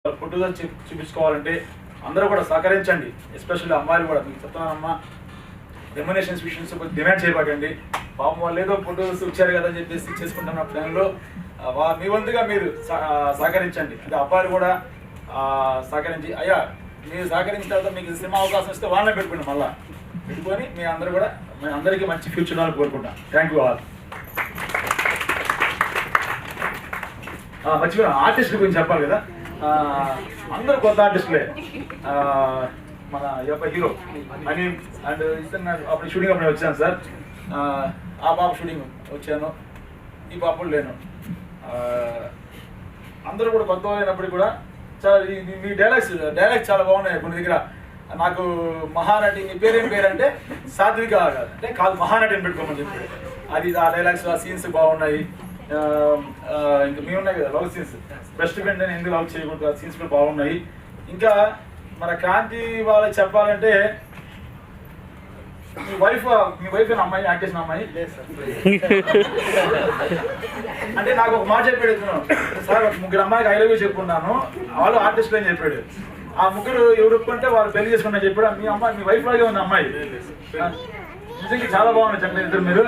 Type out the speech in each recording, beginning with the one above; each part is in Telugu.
ఫోటోలో చూపించుకోవాలంటే అందరూ కూడా సహకరించండి. ఎస్పెషల్లీ అమ్మాయిలు కూడా మీకు చెప్తున్నానమ్మా, రెమ్యునేషన్స్ విషయంలో కొంచెం డిమాండ్ చేయబాకండి. పాపం వాళ్ళు ఏదో ఫోటోస్ వచ్చారు కదా అని చెప్పేసి చేసుకుంటున్న టైంలో మీ వంతుగా మీరు సహకరించండి. అంటే అబ్బాయిలు కూడా సహకరించి, అయ్యా మీరు సహకరించిన తర్వాత మీకు సినిమా అవకాశం ఇస్తే వాళ్ళనే పెట్టుకోండి, మళ్ళీ పెట్టుకొని మీ అందరూ కూడా మీ అందరికీ మంచి ఫ్యూచర్ ఉండాలని కోరుకుంటాం. Thank you all. మర్చిపోయిన ఆర్టిస్టుల గురించి చెప్పాలి కదా, అందరూ కొత్త ఆర్టిస్టులే. మన యొక్క హీరో అని అండ్ ఇతను అప్పుడు షూటింగ్ అప్పుడు వచ్చాను సార్, ఆ పాప షూటింగ్ వచ్చాను, ఈ పాపలు లేను. అందరూ కూడా కొత్త అయినప్పటికీ కూడా చాలా మీ డైలాగ్స్ చాలా బాగున్నాయి. కొన్ని దగ్గర నాకు మహానటి మీ పేరేం పేరంటే సాత్విక అంటే కాదు మహానటి అని పెట్టుకోమని చెప్పి అది ఆ డైలాగ్స్ ఆ సీన్స్ బాగున్నాయి. ఇంకా మేము ఉన్నాయి కదా లవ్ సీన్స్, బెస్ట్ ఫ్రెండ్ అని ఎందుకు లవ్ చేయకూడదు, ఆ సీన్స్ కూడా బాగున్నాయి. ఇంకా మన క్రాంతి వాళ్ళకి చెప్పాలంటే మీ వైఫ్ అమ్మాయి యాక్ట్ చేసిన అమ్మాయి అంటే నాకు ఒక మాట చెప్పాడు సార్, ముగ్గురు అమ్మాయికి ఐ లవ్ యూ చెప్పుకున్నాను, వాళ్ళు ఆర్టిస్టులు అని చెప్పాడు. ఆ ముగ్గురు ఎవరు ఒప్పుకుంటే వాళ్ళు పెళ్లి చేసుకున్నా చెప్పాడు. మీ అమ్మాయి మీ వైఫ్ లాగే ఉంది అమ్మాయి, నిజంగా చాలా బాగున్నాయి చెప్పండి ఇద్దరు మీరు.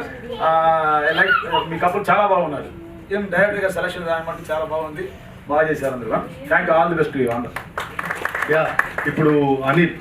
లైక్ మీ కపుల్ చాలా బాగున్నారు. ఏం డైరెక్ట్గా సెలక్షన్ రాయమంటే చాలా బాగుంది, బాగా చేశారు అందరూ. Thank you, all the best. ఇప్పుడు అనిల్